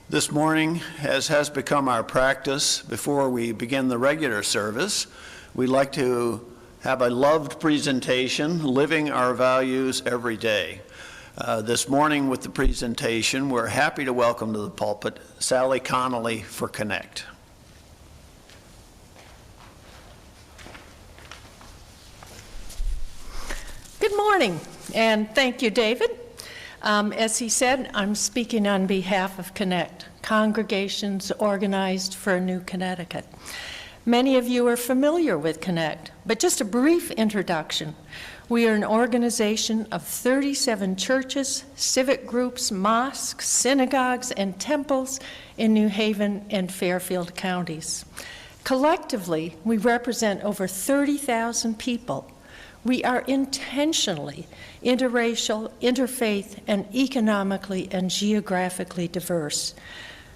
This morning, as has become our practice before we begin the regular service, we'd like to have a loved presentation, Living Our Values Every Day. This morning with the presentation, we're happy to welcome to the pulpit Sally Connolly for Connect. Good morning, and thank you, David. As he said, I'm speaking on behalf of Connect, congregations organized for a new Connecticut. Many of you are familiar with Connect, but just a brief introduction. We are an organization of 37 churches, civic groups, mosques, synagogues, and temples in New Haven and Fairfield counties. Collectively, we represent over 30,000 people. We are intentionally interracial, interfaith, and economically and geographically diverse.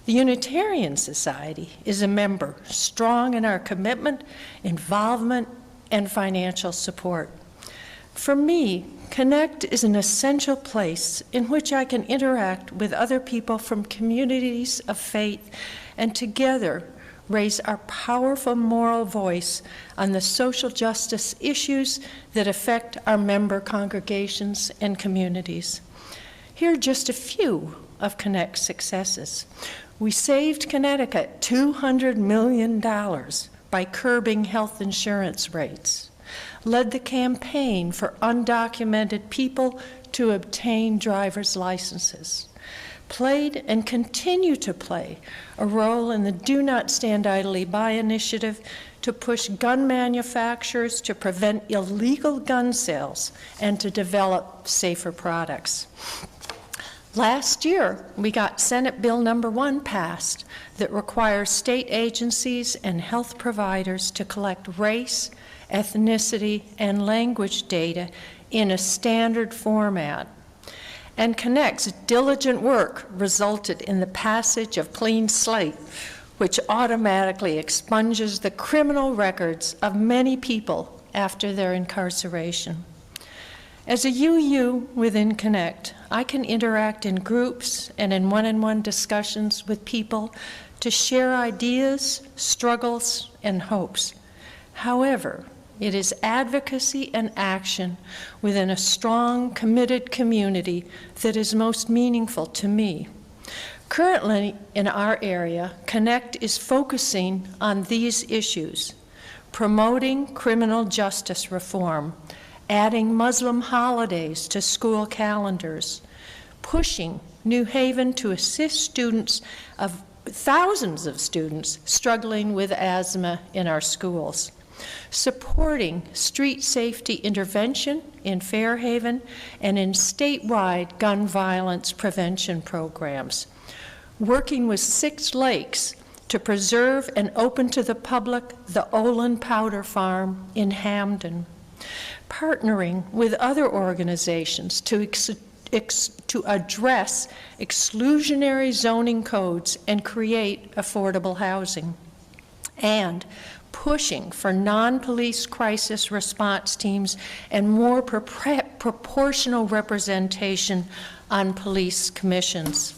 The Unitarian Society is a member, strong in our commitment, involvement, and financial support. For me, Connect is an essential place in which I can interact with other people from communities of faith and together raise our powerful moral voice on the social justice issues that affect our member congregations and communities. Here are just a few of Connect's successes. We saved Connecticut $200 million by curbing health insurance rates, led the campaign for undocumented people to obtain driver's licenses, played and continue to play a role in the Do Not Stand Idly By initiative to push gun manufacturers to prevent illegal gun sales and to develop safer products. Last year, we got Senate Bill number 1 passed that requires state agencies and health providers to collect race, ethnicity, and language data in a standard format. And Connect's diligent work resulted in the passage of Clean Slate, which automatically expunges the criminal records of many people after their incarceration. As a UU within Connect, I can interact in groups and in one-on-one discussions with people to share ideas, struggles, and hopes. However, it is advocacy and action within a strong, committed community that is most meaningful to me. Currently, in our area, Connect is focusing on these issues: promoting criminal justice reform, adding Muslim holidays to school calendars, pushing New Haven to assist thousands of students struggling with asthma in our schools, supporting street safety intervention in Fairhaven and in statewide gun violence prevention programs, working with 6 lakes to preserve and open to the public the Olin Powder Farm in Hamden, partnering with other organizations to address exclusionary zoning codes and create affordable housing, and pushing for non-police crisis response teams and more proportional representation on police commissions.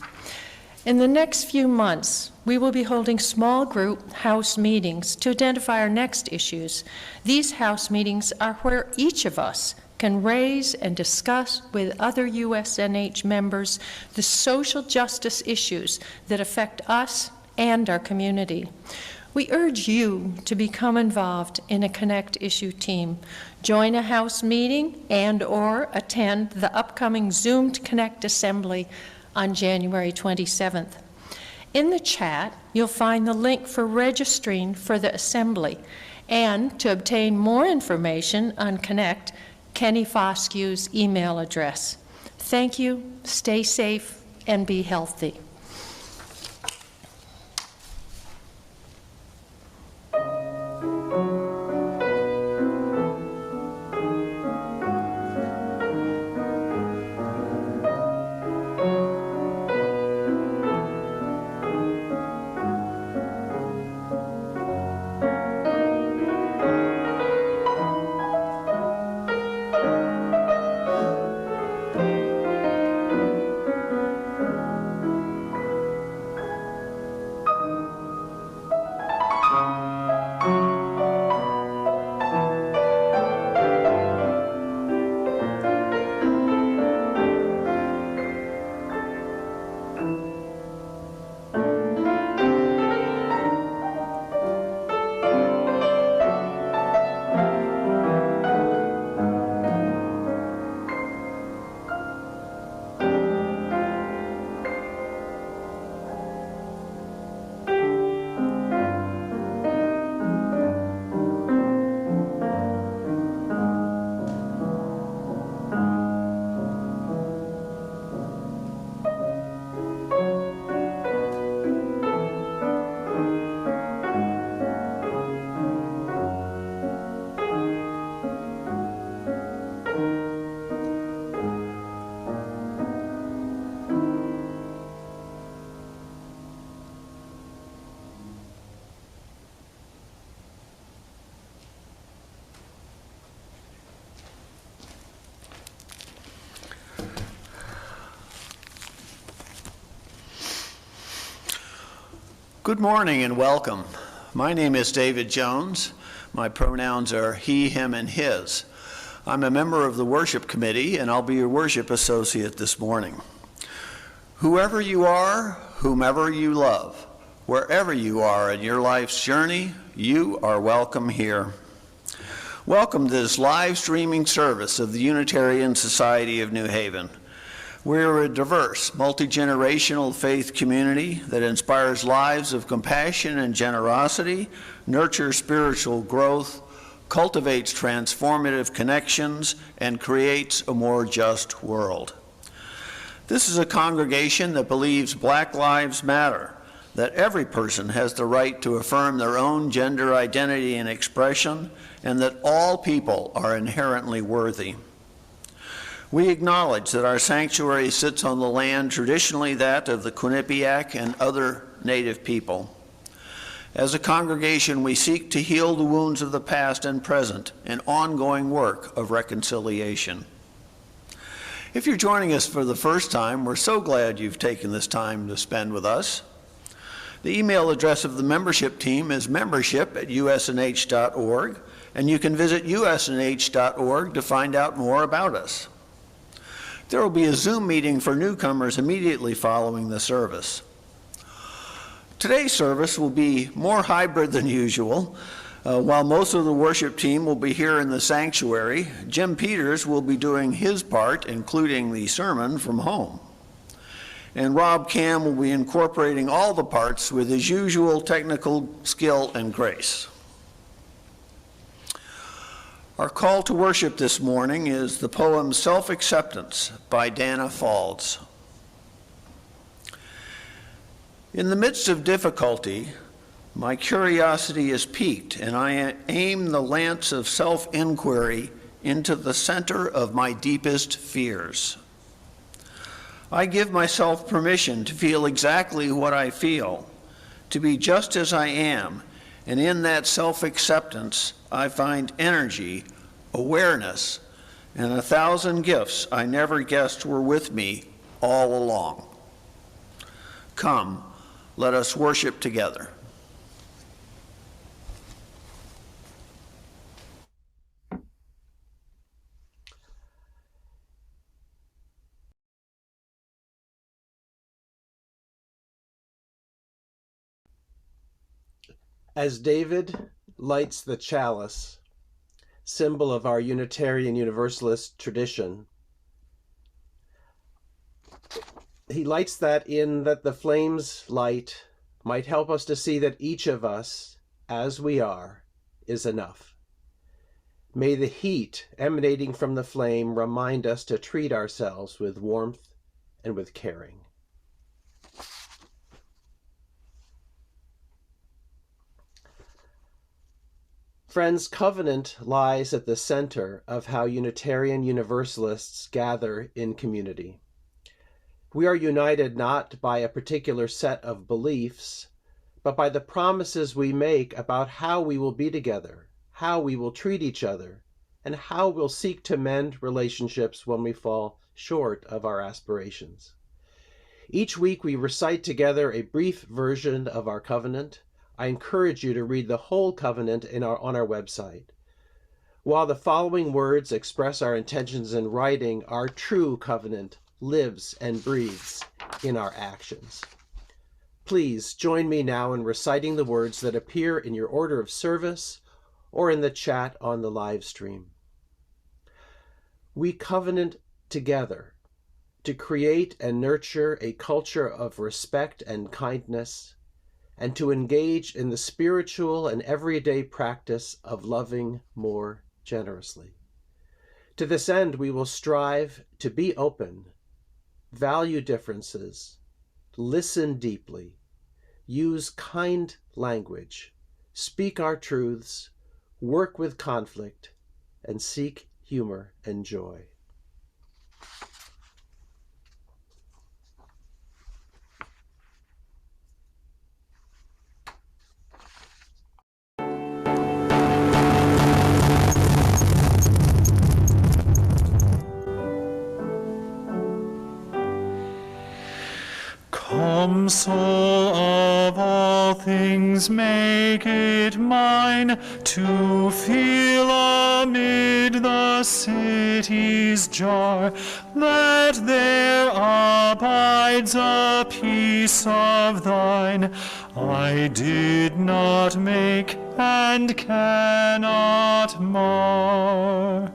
In the next few months, we will be holding small group house meetings to identify our next issues. These house meetings are where each of us can raise and discuss with other USNH members the social justice issues that affect us and our community. We urge you to become involved in a Connect issue team. Join a house meeting and/or attend the upcoming Zoomed Connect Assembly on January 27th. In the chat, you'll find the link for registering for the assembly, and to obtain more information on Connect, Kenny Foskew's email address. Thank you, stay safe, and be healthy. Good morning and welcome. My name is David Jones. My pronouns are he, him, and his. I'm a member of the worship committee, and I'll be your worship associate this morning. Whoever you are, whomever you love, wherever you are in your life's journey, you are welcome here. Welcome to this live streaming service of the Unitarian Society of New Haven. We're a diverse, multi-generational faith community that inspires lives of compassion and generosity, nurtures spiritual growth, cultivates transformative connections, and creates a more just world. This is a congregation that believes Black lives matter, that every person has the right to affirm their own gender identity and expression, and that all people are inherently worthy. We acknowledge that our sanctuary sits on the land traditionally that of the Quinnipiac and other Native people. As a congregation, we seek to heal the wounds of the past and present in ongoing work of reconciliation. If you're joining us for the first time, we're so glad you've taken this time to spend with us. The email address of the membership team is membership@usnh.org, and you can visit usnh.org to find out more about us. There will be a Zoom meeting for newcomers immediately following the service. Today's service will be more hybrid than usual. While most of the worship team will be here in the sanctuary, Jim Peters will be doing his part, including the sermon, from home. And Rob Cam will be incorporating all the parts with his usual technical skill and grace. Our call to worship this morning is the poem Self-Acceptance by Dana Falls. In the midst of difficulty, my curiosity is piqued, and I aim the lance of self-inquiry into the center of my deepest fears. I give myself permission to feel exactly what I feel, to be just as I am, and in that self-acceptance, I find energy, awareness, and 1,000 gifts I never guessed were with me all along. Come, let us worship together. As David lights the chalice, symbol of our Unitarian Universalist tradition, he lights that in that the flame's light might help us to see that each of us, as we are, is enough. May the heat emanating from the flame remind us to treat ourselves with warmth and with caring. Friends, covenant lies at the center of how Unitarian Universalists gather in community. We are united not by a particular set of beliefs, but by the promises we make about how we will be together, how we will treat each other, and how we'll seek to mend relationships when we fall short of our aspirations. Each week we recite together a brief version of our covenant. I encourage you to read the whole covenant on our website. While the following words express our intentions in writing, our true covenant lives and breathes in our actions. Please join me now in reciting the words that appear in your order of service or in the chat on the live stream. We covenant together to create and nurture a culture of respect and kindness, and to engage in the spiritual and everyday practice of loving more generously. To this end, we will strive to be open, value differences, listen deeply, use kind language, speak our truths, work with conflict, and seek humor and joy. Come, soul of all all things make it mine to feel amid the city's jar that there abides a peace of thine I did not make and cannot mar.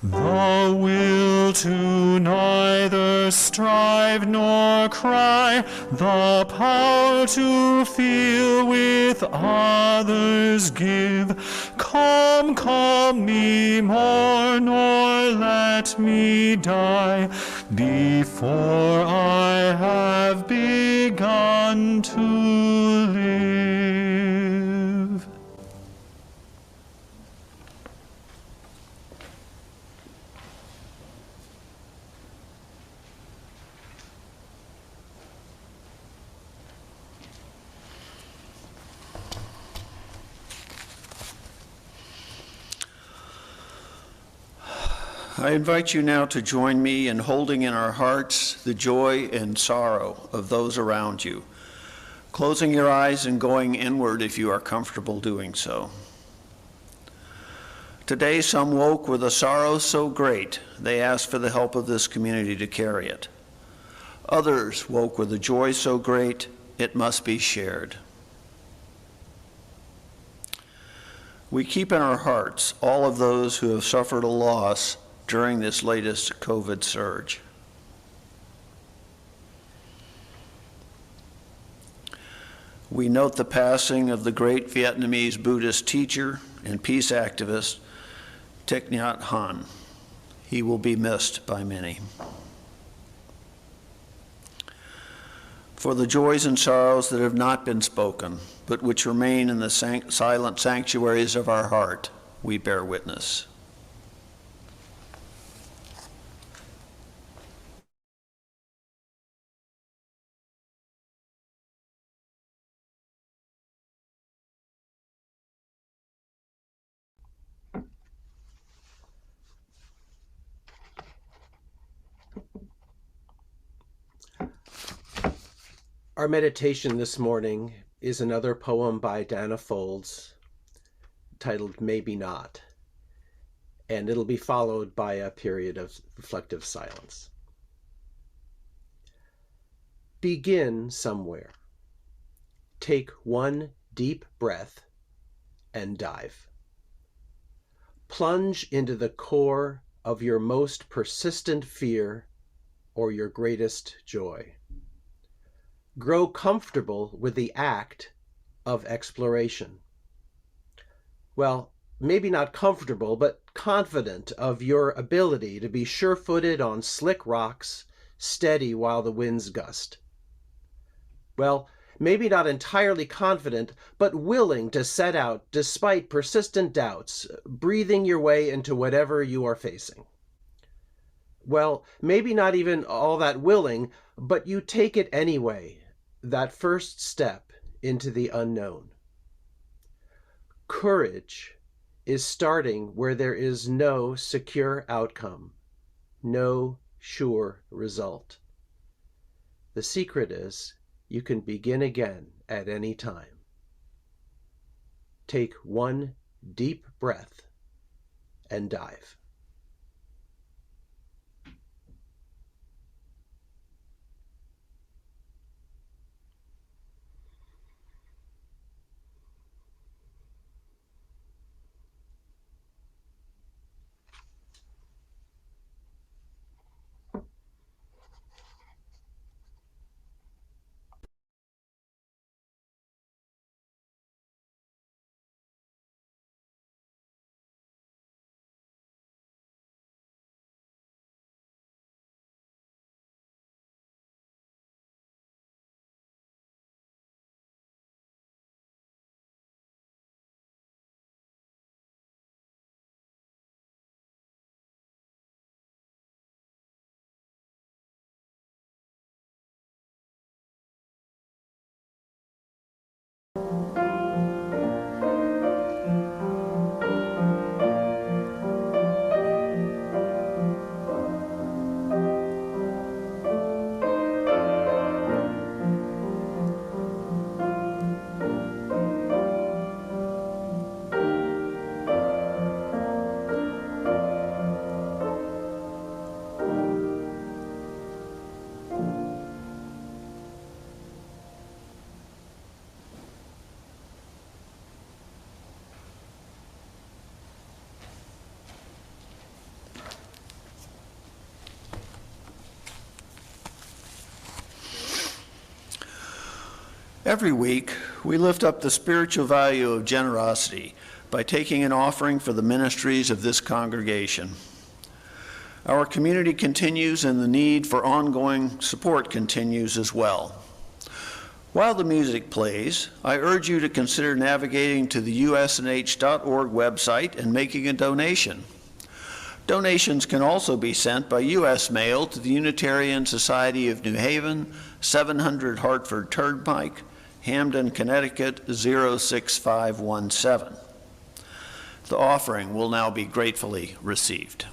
The will to neither strive nor cry, the power to feel with others give. Come me more, nor let me die before I have begun to live. I invite you now to join me in holding in our hearts the joy and sorrow of those around you, closing your eyes and going inward if you are comfortable doing so. Today, some woke with a sorrow so great they asked for the help of this community to carry it. Others woke with a joy so great it must be shared. We keep in our hearts all of those who have suffered a loss during this latest COVID surge. We note the passing of the great Vietnamese Buddhist teacher and peace activist Thich Nhat Hanh. He will be missed by many. For the joys and sorrows that have not been spoken, but which remain in the silent sanctuaries of our heart, we bear witness. Our meditation this morning is another poem by Danna Folds titled Maybe Not, and it'll be followed by a period of reflective silence. Begin somewhere. Take one deep breath and dive. Plunge into the core of your most persistent fear or your greatest joy. Grow comfortable with the act of exploration. Well, maybe not comfortable, but confident of your ability to be sure-footed on slick rocks, steady while the winds gust. Well, maybe not entirely confident, but willing to set out despite persistent doubts, breathing your way into whatever you are facing. Well, maybe not even all that willing, but you take it anyway, that first step into the unknown. Courage is starting where there is no secure outcome, no sure result. The secret is you can begin again at any time. Take one deep breath and dive. Every week, we lift up the spiritual value of generosity by taking an offering for the ministries of this congregation. Our community continues, and the need for ongoing support continues as well. While the music plays, I urge you to consider navigating to the usnh.org website and making a donation. Donations can also be sent by U.S. mail to the Unitarian Society of New Haven, 700 Hartford Turnpike, Hamden, Connecticut 06517. The offering will now be gratefully received.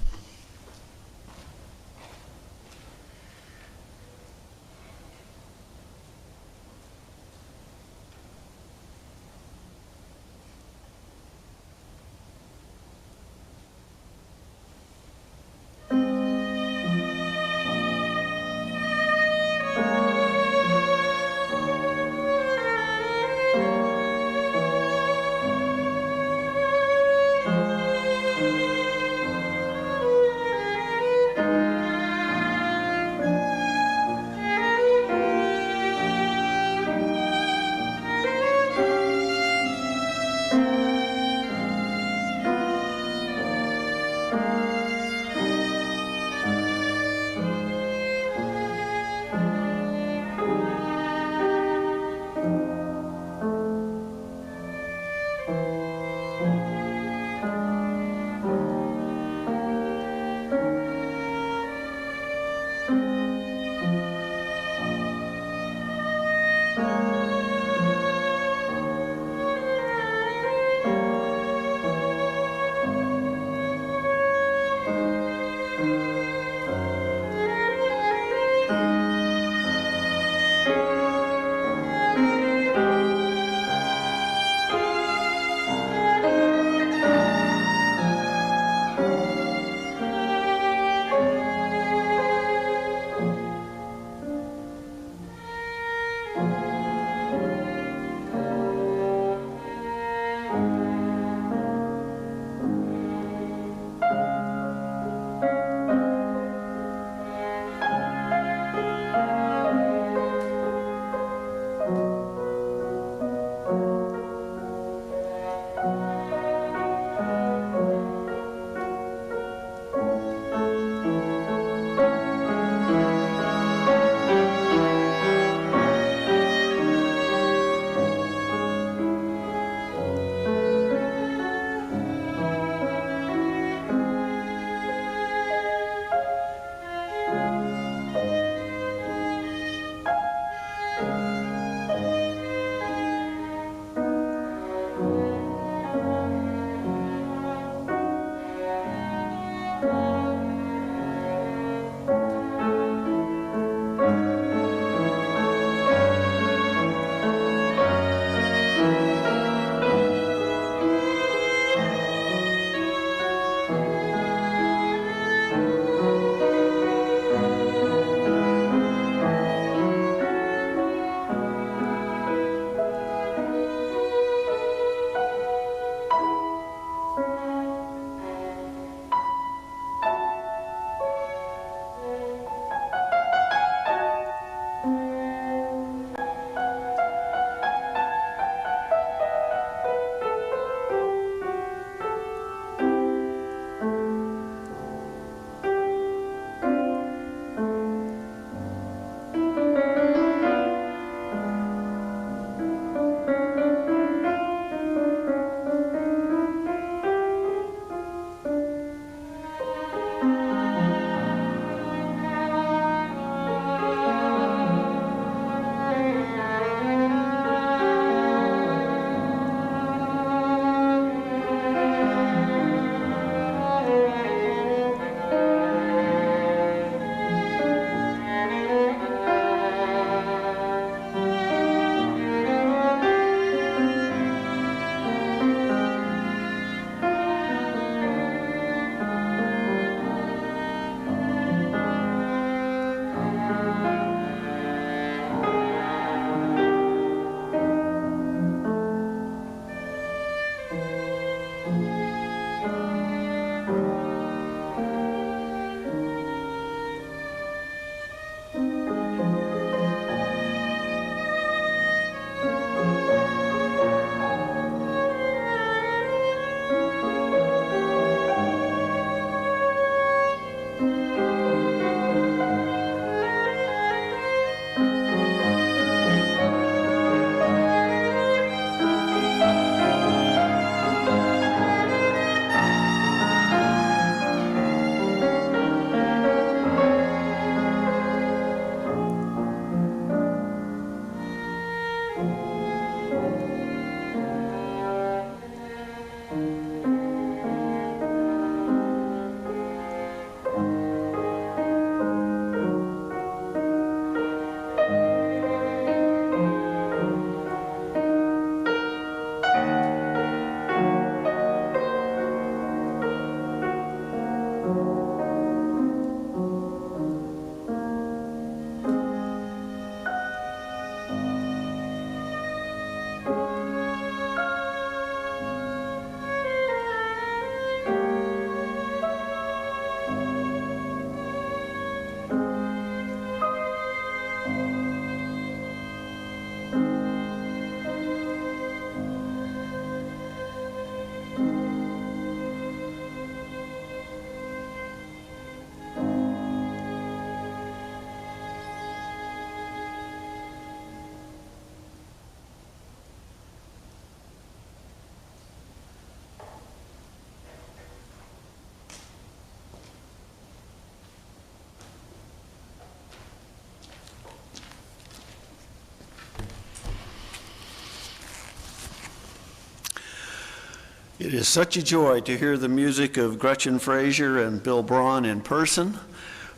It is such a joy to hear the music of Gretchen Frazier and Bill Braun in person.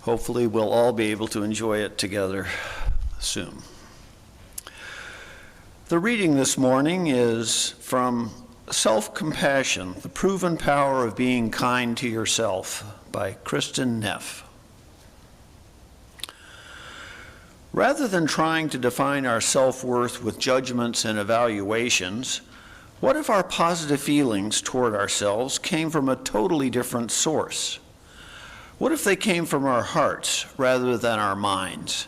Hopefully, we'll all be able to enjoy it together soon. The reading this morning is from Self-Compassion, The Proven Power of Being Kind to Yourself by Kristen Neff. Rather than trying to define our self-worth with judgments and evaluations, what if our positive feelings toward ourselves came from a totally different source? What if they came from our hearts rather than our minds?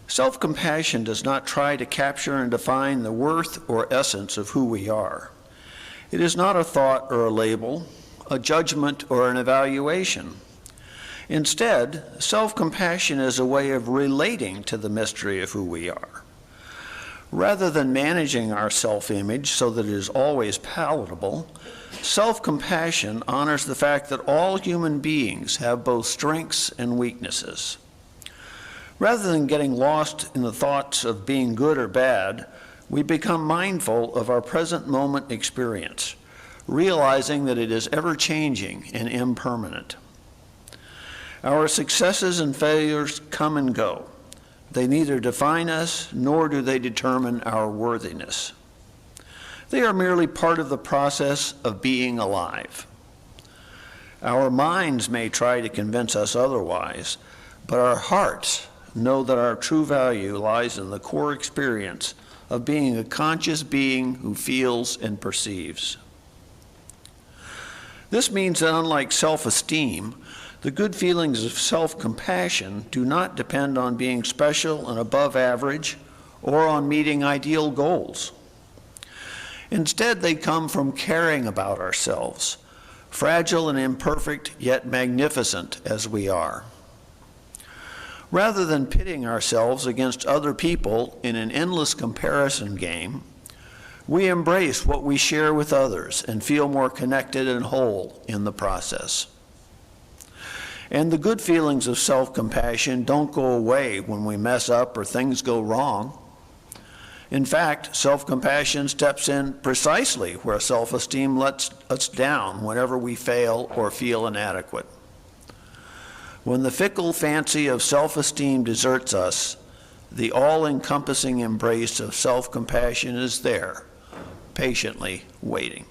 Self-compassion does not try to capture and define the worth or essence of who we are. It is not a thought or a label, a judgment or an evaluation. Instead, self-compassion is a way of relating to the mystery of who we are. Rather than managing our self-image so that it is always palatable, self-compassion honors the fact that all human beings have both strengths and weaknesses. Rather than getting lost in the thoughts of being good or bad, we become mindful of our present moment experience, realizing that it is ever-changing and impermanent. Our successes and failures come and go. They neither define us nor do they determine our worthiness. They are merely part of the process of being alive. Our minds may try to convince us otherwise, but our hearts know that our true value lies in the core experience of being a conscious being who feels and perceives. This means that unlike self-esteem, the good feelings of self-compassion do not depend on being special and above average or on meeting ideal goals. Instead, they come from caring about ourselves, fragile and imperfect, yet magnificent as we are. Rather than pitting ourselves against other people in an endless comparison game, we embrace what we share with others and feel more connected and whole in the process. And the good feelings of self-compassion don't go away when we mess up or things go wrong. In fact, self-compassion steps in precisely where self-esteem lets us down whenever we fail or feel inadequate. When the fickle fancy of self-esteem deserts us, the all-encompassing embrace of self-compassion is there, patiently waiting.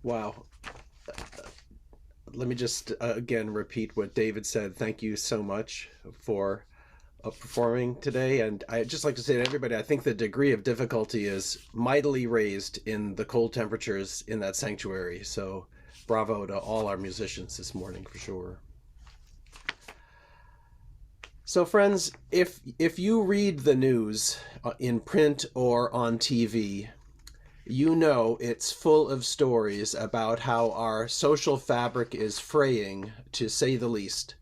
Wow. Let me just again repeat what David said. Thank you so much for performing today. And I'd just like to say to everybody, I think the degree of difficulty is mightily raised in the cold temperatures in that sanctuary. So bravo to all our musicians this morning for sure. So friends, if you read the news in print or on TV, you know it's full of stories about how our social fabric is fraying, to say the least.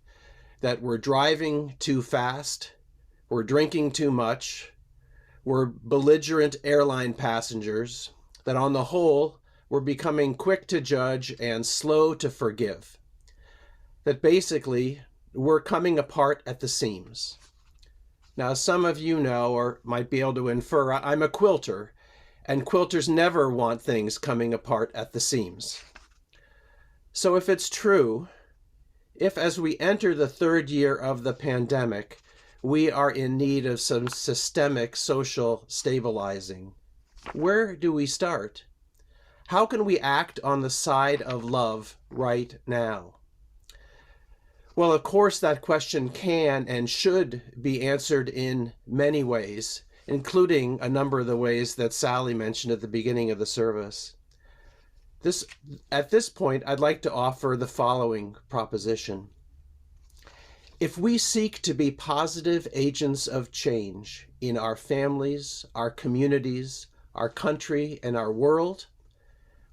That we're driving too fast, we're drinking too much, we're belligerent airline passengers, that on the whole, we're becoming quick to judge and slow to forgive. That basically, we're coming apart at the seams. Now, some of you know, or might be able to infer, I'm a quilter, and quilters never want things coming apart at the seams. So if it's true, if as we enter the third year of the pandemic, we are in need of some systemic social stabilizing, where do we start? How can we act on the side of love right now? Well, of course, that question can and should be answered in many ways, including a number of the ways that Sally mentioned at the beginning of the service. At this point, I'd like to offer the following proposition. If we seek to be positive agents of change in our families, our communities, our country, and our world,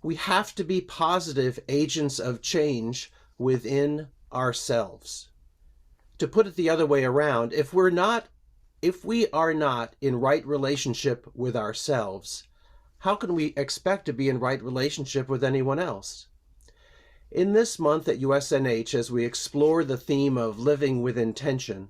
we have to be positive agents of change within ourselves. To put it the other way around, if we are not in right relationship with ourselves, how can we expect to be in right relationship with anyone else? In this month at USNH, as we explore the theme of living with intention,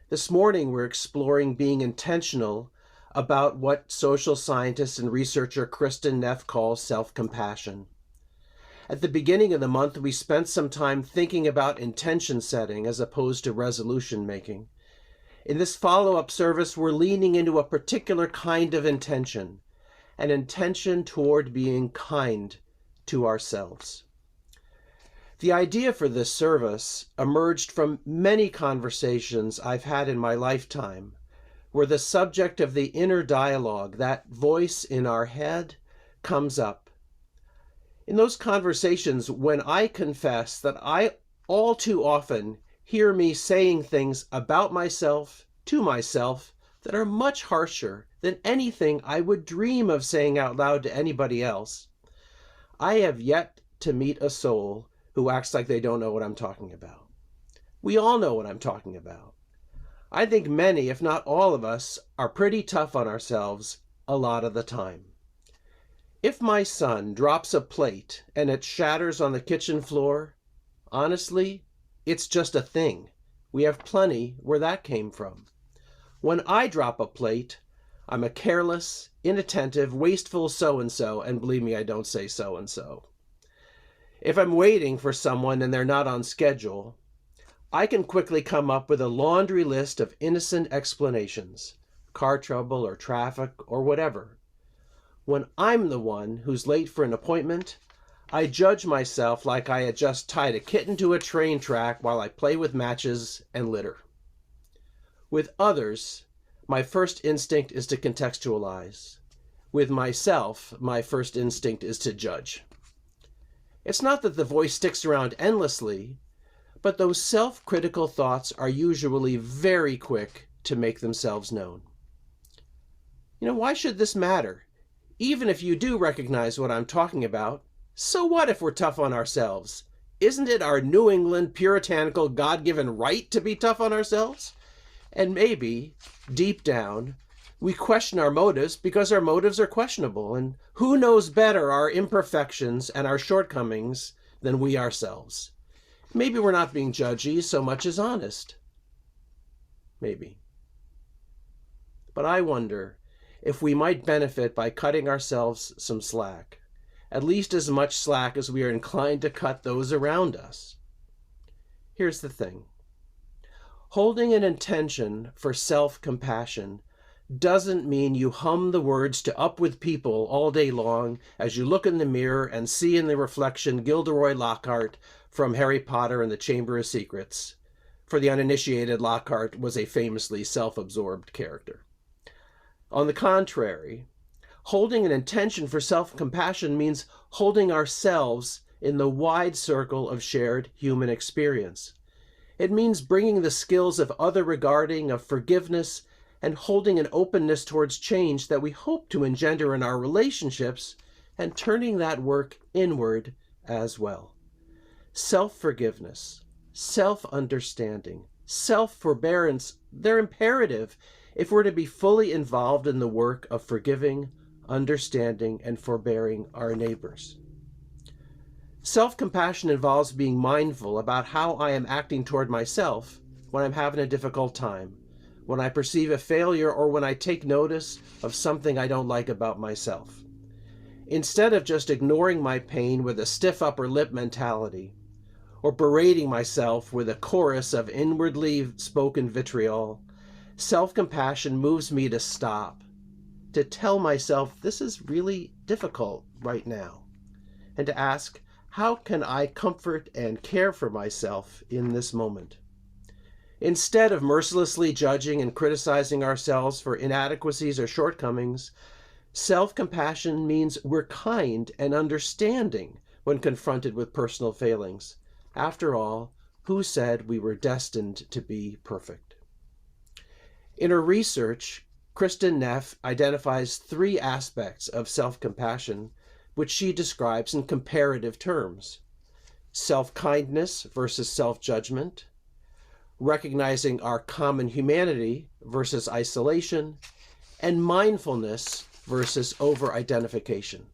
this morning we're exploring being intentional about what social scientist and researcher Kristen Neff calls self-compassion. At the beginning of the month, we spent some time thinking about intention setting as opposed to resolution making. In this follow-up service, we're leaning into a particular kind of intention, an intention toward being kind to ourselves. The idea for this service emerged from many conversations I've had in my lifetime, where the subject of the inner dialogue, that voice in our head, comes up. In those conversations, when I confess that I all too often hear me saying things about myself, to myself, that are much harsher than anything I would dream of saying out loud to anybody else, I have yet to meet a soul who acts like they don't know what I'm talking about. We all know what I'm talking about. I think many, if not all of us, are pretty tough on ourselves a lot of the time. If my son drops a plate and it shatters on the kitchen floor, honestly, it's just a thing. We have plenty where that came from. When I drop a plate, I'm a careless, inattentive, wasteful so-and-so, and believe me, I don't say so-and-so. If I'm waiting for someone and they're not on schedule, I can quickly come up with a laundry list of innocent explanations, car trouble or traffic or whatever. When I'm the one who's late for an appointment, I judge myself like I had just tied a kitten to a train track while I play with matches and litter. With others, my first instinct is to contextualize. With myself, my first instinct is to judge. It's not that the voice sticks around endlessly, but those self-critical thoughts are usually very quick to make themselves known. Why should this matter? Even if you do recognize what I'm talking about, so what if we're tough on ourselves? Isn't it our New England puritanical God-given right to be tough on ourselves? And maybe, deep down, we question our motives because our motives are questionable, and who knows better our imperfections and our shortcomings than we ourselves? Maybe we're not being judgy so much as honest. Maybe. But I wonder if we might benefit by cutting ourselves some slack, at least as much slack as we are inclined to cut those around us. Here's the thing. Holding an intention for self-compassion doesn't mean you hum the words to Up With People all day long as you look in the mirror and see in the reflection Gilderoy Lockhart from Harry Potter and the Chamber of Secrets. For the uninitiated, Lockhart was a famously self-absorbed character. On the contrary, holding an intention for self-compassion means holding ourselves in the wide circle of shared human experience. It means bringing the skills of other regarding, of forgiveness, and holding an openness towards change that we hope to engender in our relationships, and turning that work inward as well. Self-forgiveness, self-understanding, self-forbearance, they're imperative if we're to be fully involved in the work of forgiving, understanding, and forbearing our neighbors. Self-compassion involves being mindful about how I am acting toward myself when I'm having a difficult time, when I perceive a failure, or when I take notice of something I don't like about myself. Instead of just ignoring my pain with a stiff upper lip mentality, or berating myself with a chorus of inwardly spoken vitriol, self-compassion moves me to stop, to tell myself this is really difficult right now, and to ask, how can I comfort and care for myself in this moment? Instead of mercilessly judging and criticizing ourselves for inadequacies or shortcomings, self-compassion means we're kind and understanding when confronted with personal failings. After all, who said we were destined to be perfect? In her research, Kristin Neff identifies 3 aspects of self-compassion, which she describes in comparative terms: self-kindness versus self-judgment, recognizing our common humanity versus isolation, and mindfulness versus over-identification.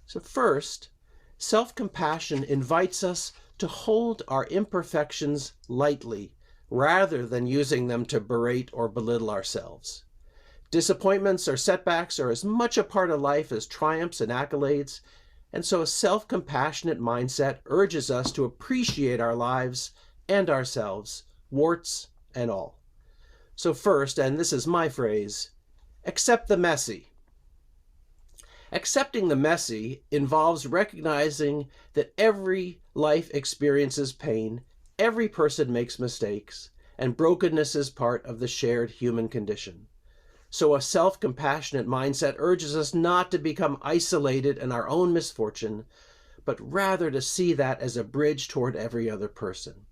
So first, self-compassion invites us to hold our imperfections lightly, rather than using them to berate or belittle ourselves. Disappointments or setbacks are as much a part of life as triumphs and accolades, and so a self-compassionate mindset urges us to appreciate our lives and ourselves, warts and all. So first, and this is my phrase, accept the messy. Accepting the messy involves recognizing that every life experiences pain, every person makes mistakes, and brokenness is part of the shared human condition. So a self-compassionate mindset urges us not to become isolated in our own misfortune, but rather to see that as a bridge toward every other person.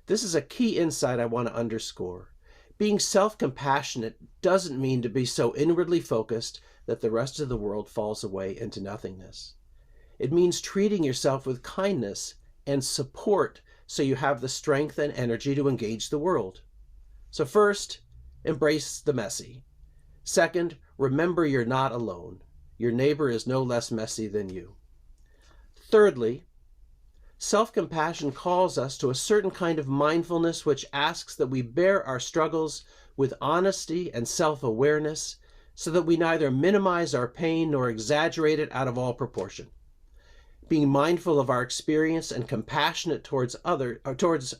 This is a key insight I want to underscore. Being self-compassionate doesn't mean to be so inwardly focused that the rest of the world falls away into nothingness. It means treating yourself with kindness and support so you have the strength and energy to engage the world. So first, embrace the messy. Second, remember you're not alone. Your neighbor is no less messy than you. Thirdly, self-compassion calls us to a certain kind of mindfulness which asks that we bear our struggles with honesty and self-awareness so that we neither minimize our pain nor exaggerate it out of all proportion. Being mindful of our experience and compassionate towards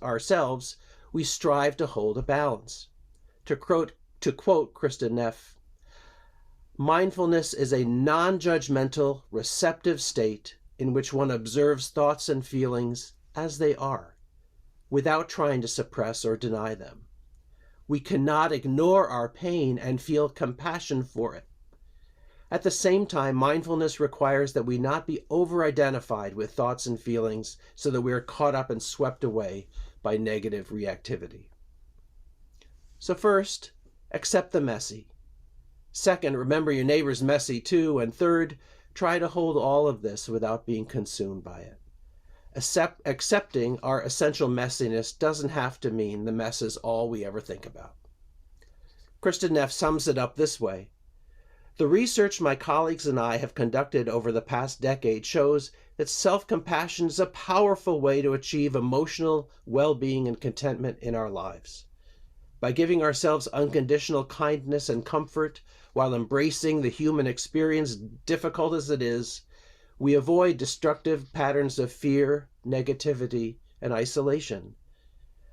ourselves, we strive to hold a balance. To quote Kristin Neff, mindfulness is a non-judgmental, receptive state in which one observes thoughts and feelings as they are, without trying to suppress or deny them. We cannot ignore our pain and feel compassion for it. At the same time, mindfulness requires that we not be over-identified with thoughts and feelings so that we are caught up and swept away by negative reactivity. So first, accept the messy. Second, remember your neighbor's messy too. And third, try to hold all of this without being consumed by it. Accepting our essential messiness doesn't have to mean the mess is all we ever think about. Kristin Neff sums it up this way. The research my colleagues and I have conducted over the past decade shows that self-compassion is a powerful way to achieve emotional well-being and contentment in our lives. By giving ourselves unconditional kindness and comfort while embracing the human experience, difficult as it is, we avoid destructive patterns of fear, negativity, and isolation.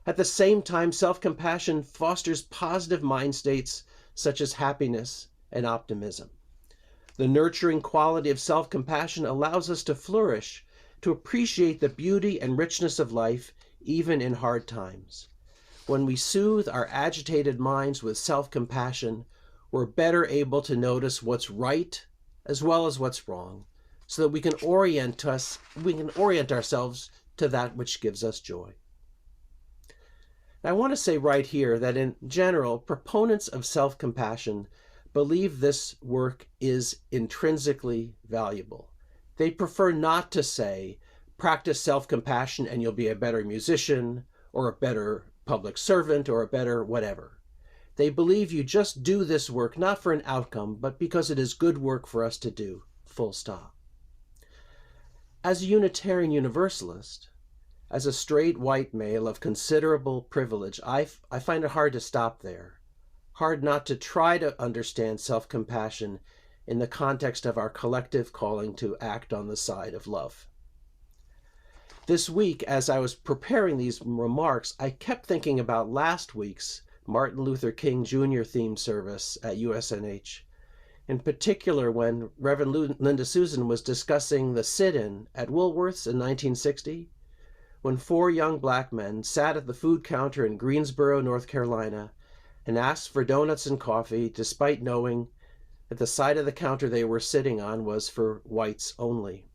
At the same time, self-compassion fosters positive mind states such as happiness and optimism. The nurturing quality of self-compassion allows us to flourish, to appreciate the beauty and richness of life, even in hard times. When we soothe our agitated minds with self-compassion, we're better able to notice what's right as well as what's wrong, so that we can orient ourselves to that which gives us joy. I want to say right here that in general, proponents of self-compassion believe this work is intrinsically valuable. They prefer not to say, practice self-compassion and you'll be a better musician, or a better public servant, or a better whatever. They believe you just do this work not for an outcome, but because it is good work for us to do, full stop. As a Unitarian Universalist, as a straight white male of considerable privilege, I find it hard to stop there. Hard not to try to understand self-compassion in the context of our collective calling to act on the side of love. This week, as I was preparing these remarks, I kept thinking about last week's Martin Luther King Jr. themed service at USNH. In particular, when Reverend Linda Susan was discussing the sit-in at Woolworth's in 1960, when 4 young black men sat at the food counter in Greensboro, North Carolina, and asked for donuts and coffee, despite knowing that the side of the counter they were sitting on was for whites only.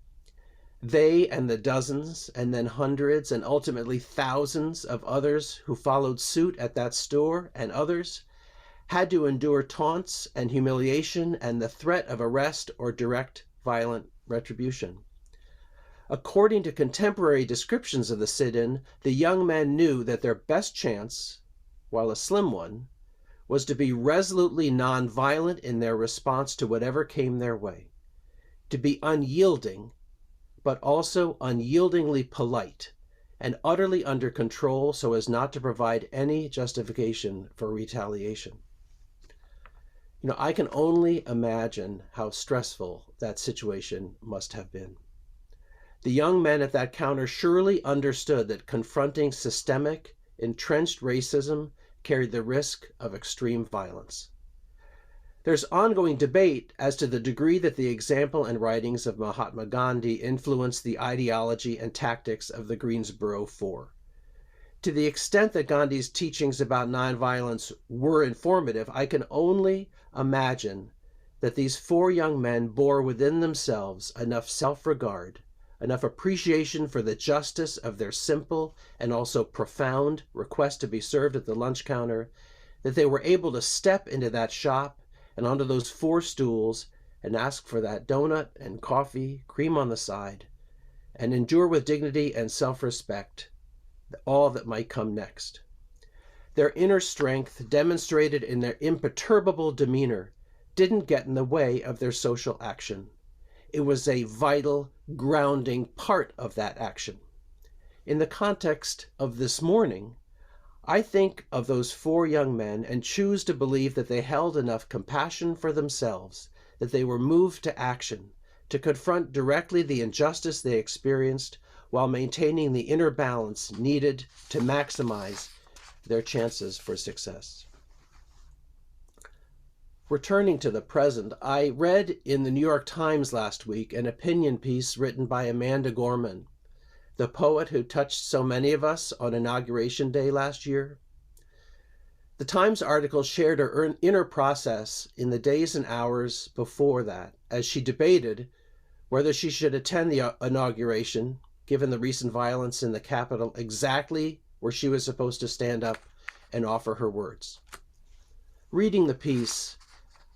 They and the dozens, and then hundreds, and ultimately thousands of others who followed suit at that store and others had to endure taunts and humiliation and the threat of arrest or direct violent retribution. According to contemporary descriptions of the sit-in, the young men knew that their best chance, while a slim one, was to be resolutely nonviolent in their response to whatever came their way, to be unyielding, but also unyieldingly polite, and utterly under control so as not to provide any justification for retaliation. I can only imagine how stressful that situation must have been. The young men at that counter surely understood that confronting systemic, entrenched racism carried the risk of extreme violence. There's ongoing debate as to the degree that the example and writings of Mahatma Gandhi influenced the ideology and tactics of the Greensboro Four. To the extent that Gandhi's teachings about nonviolence were informative, I can only imagine that these 4 young men bore within themselves enough self-regard, enough appreciation for the justice of their simple and also profound request to be served at the lunch counter, that they were able to step into that shop and onto those 4 stools and ask for that donut and coffee, cream on the side, and endure with dignity and self-respect all that might come next. Their inner strength, demonstrated in their imperturbable demeanor, didn't get in the way of their social action. It was a vital, grounding part of that action. In the context of this morning, I think of those 4 young men and choose to believe that they held enough compassion for themselves, that they were moved to action, to confront directly the injustice they experienced while maintaining the inner balance needed to maximize their chances for success. Returning to the present, I read in the New York Times last week an opinion piece written by Amanda Gorman, the poet who touched so many of us on Inauguration Day last year. The Times article shared her inner process in the days and hours before that, as she debated whether she should attend the inauguration, given the recent violence in the Capitol, exactly where she was supposed to stand up and offer her words. Reading the piece,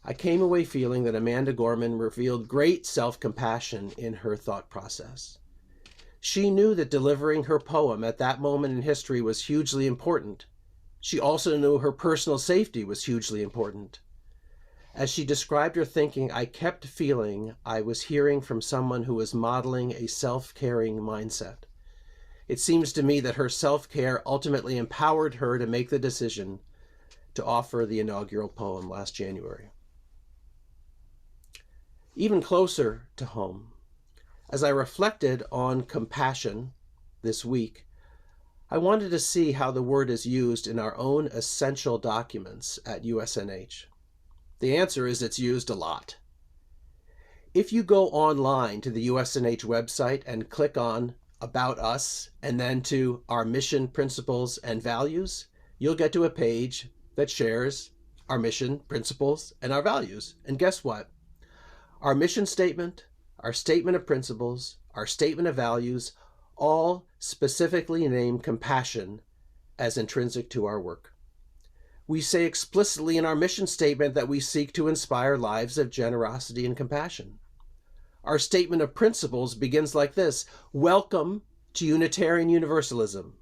I came away feeling that Amanda Gorman revealed great self-compassion in her thought process. She knew that delivering her poem at that moment in history was hugely important. She also knew her personal safety was hugely important. As she described her thinking, I kept feeling I was hearing from someone who was modeling a self-caring mindset. It seems to me that her self-care ultimately empowered her to make the decision to offer the inaugural poem last January. Even closer to home, as I reflected on compassion this week, I wanted to see how the word is used in our own essential documents at USNH. The answer is it's used a lot. If you go online to the USNH website and click on About Us and then to Our Mission, Principles, and Values, you'll get to a page that shares our mission, principles, and our values. And guess what? Our mission statement, our statement of principles, our statement of values, all specifically name compassion as intrinsic to our work. We say explicitly in our mission statement that we seek to inspire lives of generosity and compassion. Our statement of principles begins like this: welcome to Unitarian Universalism.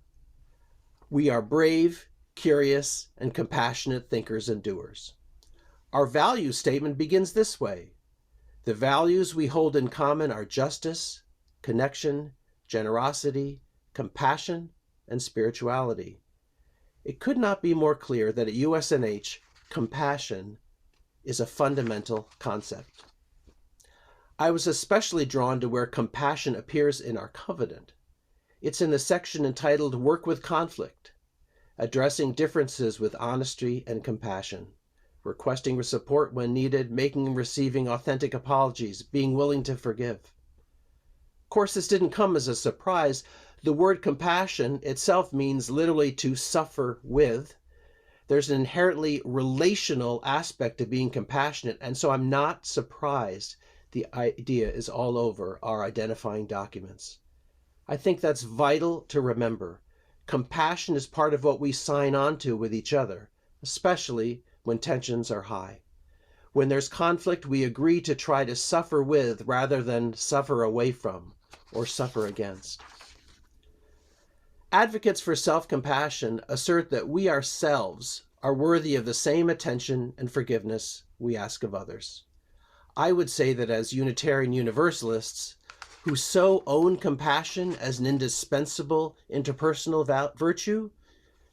We are brave, curious, and compassionate thinkers and doers. Our value statement begins this way: the values we hold in common are justice, connection, generosity, compassion, and spirituality. It could not be more clear that at USNH, compassion is a fundamental concept. I was especially drawn to where compassion appears in our covenant. It's in the section entitled Work with Conflict, addressing differences with honesty and compassion, requesting support when needed, making and receiving authentic apologies, being willing to forgive. Of course, this didn't come as a surprise. The word compassion itself means literally to suffer with. There's an inherently relational aspect to being compassionate, and so I'm not surprised the idea is all over our identifying documents. I think that's vital to remember. Compassion is part of what we sign on to with each other, especially when tensions are high. When there's conflict, we agree to try to suffer with rather than suffer away from or suffer against. Advocates for self-compassion assert that we ourselves are worthy of the same attention and forgiveness we ask of others. I would say that as Unitarian Universalists who so own compassion as an indispensable interpersonal virtue,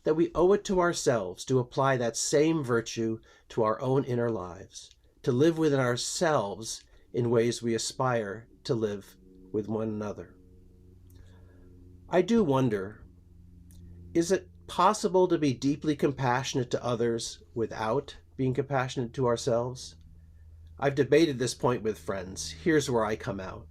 that we owe it to ourselves to apply that same virtue to our own inner lives, to live within ourselves in ways we aspire to live with one another. I do wonder, is it possible to be deeply compassionate to others without being compassionate to ourselves? I've debated this point with friends. Here's where I come out.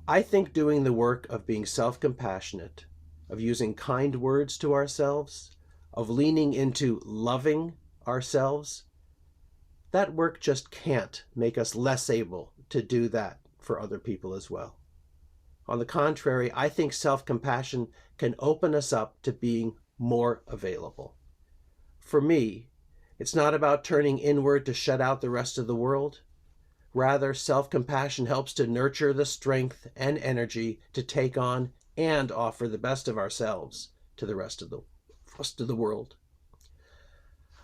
I think doing the work of being self-compassionate, of using kind words to ourselves, of leaning into loving ourselves, that work just can't make us less able to do that for other people as well. On the contrary, I think self-compassion can open us up to being more available. For me, it's not about turning inward to shut out the rest of the world. Rather, self-compassion helps to nurture the strength and energy to take on and offer the best of ourselves to the rest of the world.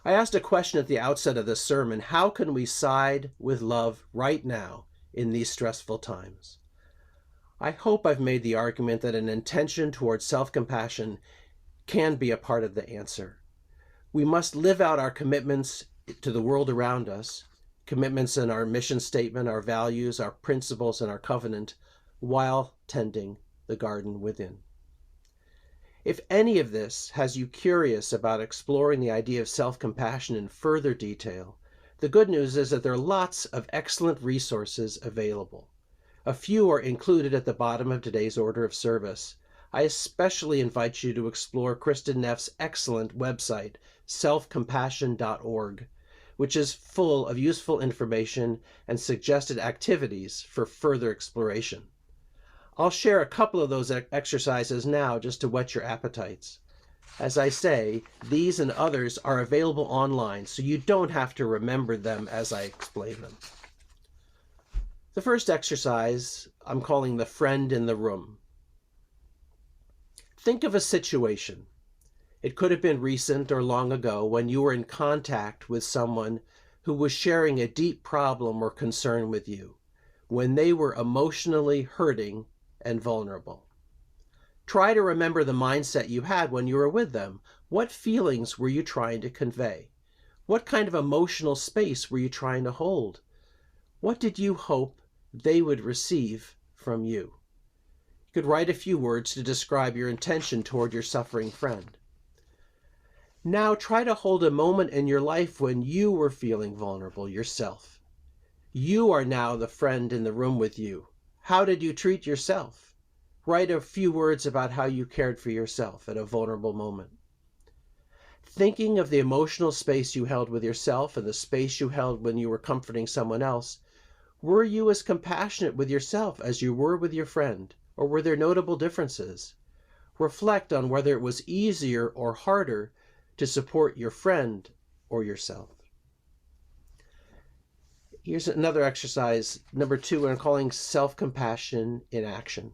I asked a question at the outset of this sermon: how can we side with love right now in these stressful times? I hope I've made the argument that an intention towards self-compassion can be a part of the answer. We must live out our commitments to the world around us, commitments in our mission statement, our values, our principles, and our covenant, while tending the garden within. If any of this has you curious about exploring the idea of self-compassion in further detail, the good news is that there are lots of excellent resources available. A few are included at the bottom of today's order of service. I especially invite you to explore Kristen Neff's excellent website, selfcompassion.org, which is full of useful information and suggested activities for further exploration. I'll share a couple of those exercises now just to whet your appetites. As I say, these and others are available online, so you don't have to remember them as I explain them. The first exercise I'm calling the friend in the room. Think of a situation. It could have been recent or long ago when you were in contact with someone who was sharing a deep problem or concern with you, when they were emotionally hurting and vulnerable. Try to remember the mindset you had when you were with them. What feelings were you trying to convey? What kind of emotional space were you trying to hold? What did you hope they would receive from you? You could write a few words to describe your intention toward your suffering friend. Now try to hold a moment in your life when you were feeling vulnerable yourself. You are now the friend in the room with you. How did you treat yourself? Write a few words about how you cared for yourself at a vulnerable moment. Thinking of the emotional space you held with yourself and the space you held when you were comforting someone else, were you as compassionate with yourself as you were with your friend, or were there notable differences? Reflect on whether it was easier or harder to support your friend or yourself. Here's another exercise, number 2, I'm calling self-compassion in action.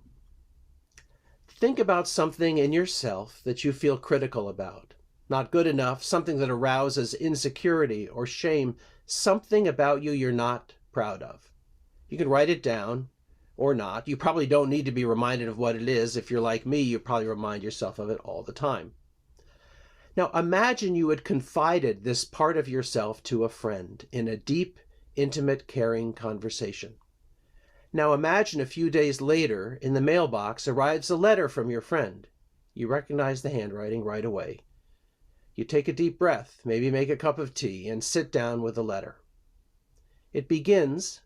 Think about something in yourself that you feel critical about, not good enough, something that arouses insecurity or shame, something about you you're not proud of. You can write it down or not. You probably don't need to be reminded of what it is. If you're like me, you probably remind yourself of it all the time. Now imagine you had confided this part of yourself to a friend in a deep, intimate, caring conversation. Now imagine a few days later, in the mailbox arrives a letter from your friend. You recognize the handwriting right away. You take a deep breath, maybe make a cup of tea, and sit down with the letter. It begins,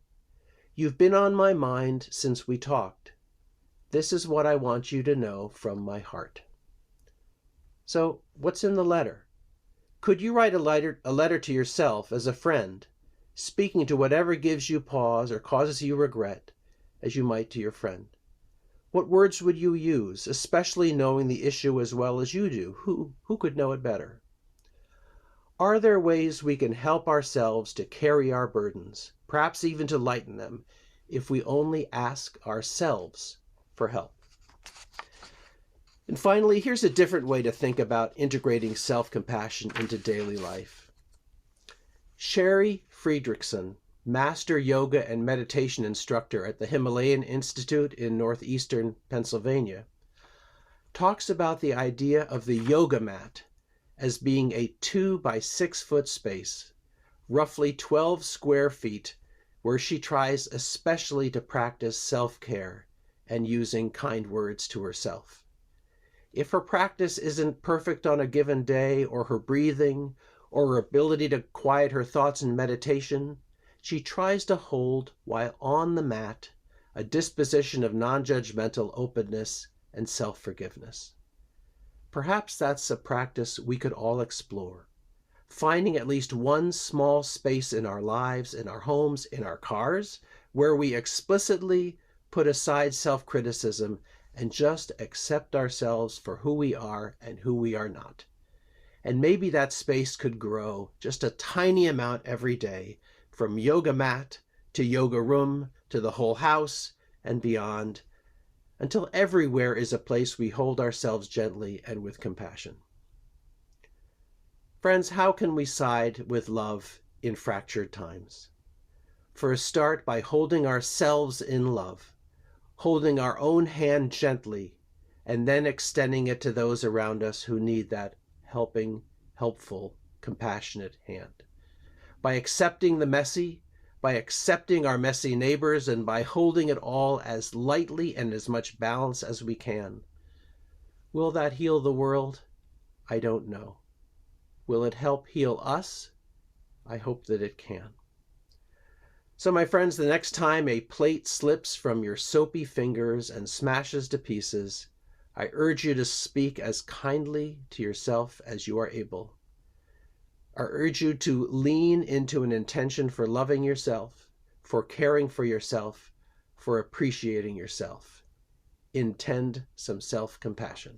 "You've been on my mind since we talked. This is what I want you to know from my heart." So, what's in the letter? Could you write a letter to yourself as a friend, speaking to whatever gives you pause or causes you regret, as you might to your friend? What words would you use, especially knowing the issue as well as you do? Who could know it better? Are there ways we can help ourselves to carry our burdens, perhaps even to lighten them, if we only ask ourselves for help? And finally, here's a different way to think about integrating self-compassion into daily life. Sherry Friedrichsen, master yoga and meditation instructor at the Himalayan Institute in northeastern Pennsylvania, talks about the idea of the yoga mat as being a 2 by 6 foot space, roughly 12 square feet, where she tries especially to practice self-care and using kind words to herself. If her practice isn't perfect on a given day, or her breathing, or her ability to quiet her thoughts in meditation, she tries to hold, while on the mat, a disposition of non-judgmental openness and self-forgiveness. Perhaps that's a practice we could all explore, finding at least one small space in our lives, in our homes, in our cars, where we explicitly put aside self-criticism and just accept ourselves for who we are and who we are not. And maybe that space could grow just a tiny amount every day, from yoga mat to yoga room to the whole house and beyond, until everywhere is a place we hold ourselves gently and with compassion. Friends, how can we side with love in fractured times? For a start, by holding ourselves in love, holding our own hand gently, and then extending it to those around us who need that helping, helpful, compassionate hand. By accepting the messy, by accepting our messy neighbors, and by holding it all as lightly and as much balance as we can. Will that heal the world? I don't know. Will it help heal us? I hope that it can. So my friends, the next time a plate slips from your soapy fingers and smashes to pieces, I urge you to speak as kindly to yourself as you are able. I urge you to lean into an intention for loving yourself, for caring for yourself, for appreciating yourself. Intend some self-compassion.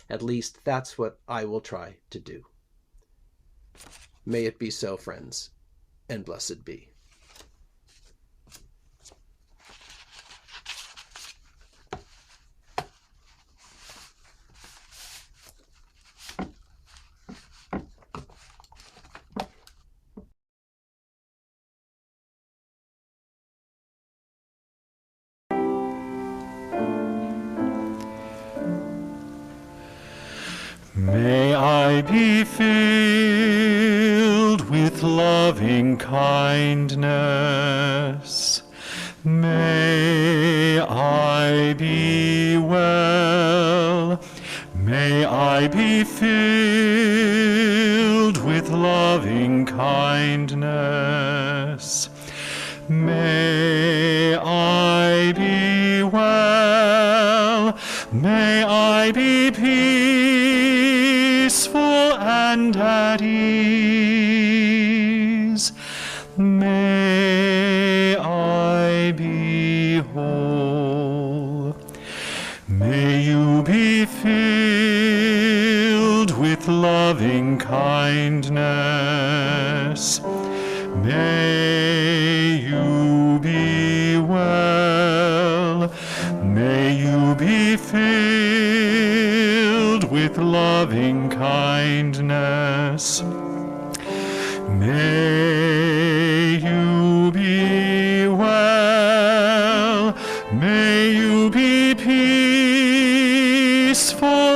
At least that's what I will try to do. May it be so, friends, and blessed be. May I be filled with loving kindness. May I be well. May I be filled kindness. May I be well, may I be peaceful and at ease. May I be whole. May you be filled with loving kindness. May you be well. May you be filled with loving kindness. May you be well. May you be peaceful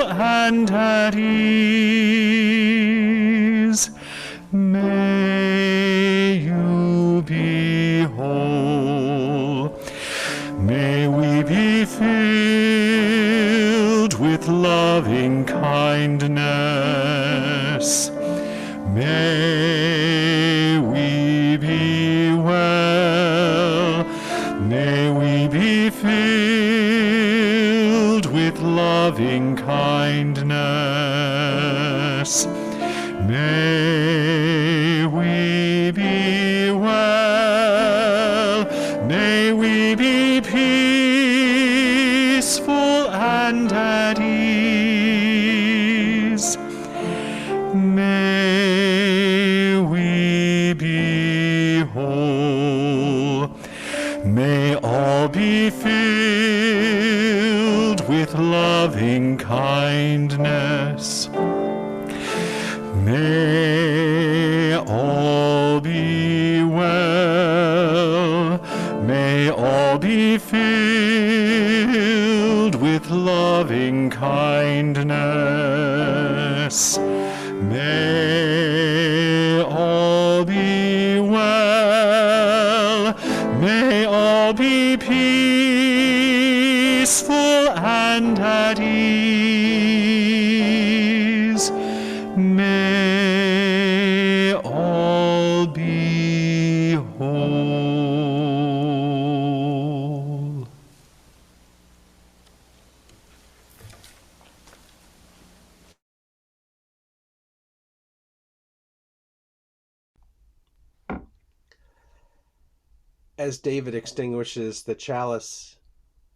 and at ease. May you be whole. May we be filled with loving kindness. May we be well. May we be filled with loving kindness. May we be well. May we be peaceful and at ease. May we be whole. May all be filled with loving kindness. May all be well. May all be filled with loving kindness. May all be well. May all be peaceful and at ease. May all be whole. As David extinguishes the chalice,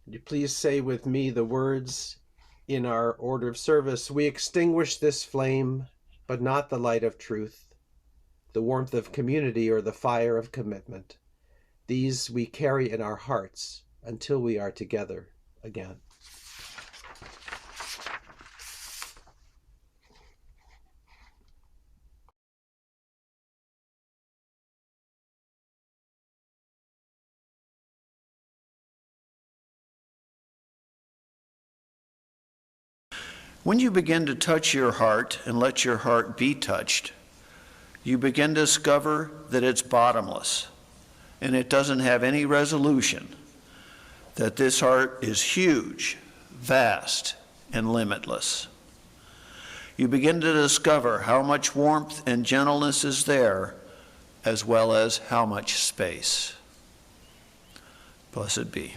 would you please say with me the words in our order of service? We extinguish this flame, but not the light of truth, the warmth of community or the fire of commitment. These we carry in our hearts until we are together again. When you begin to touch your heart and let your heart be touched, you begin to discover that it's bottomless and it doesn't have any resolution, that this heart is huge, vast, and limitless. You begin to discover how much warmth and gentleness is there, as well as how much space. Blessed be.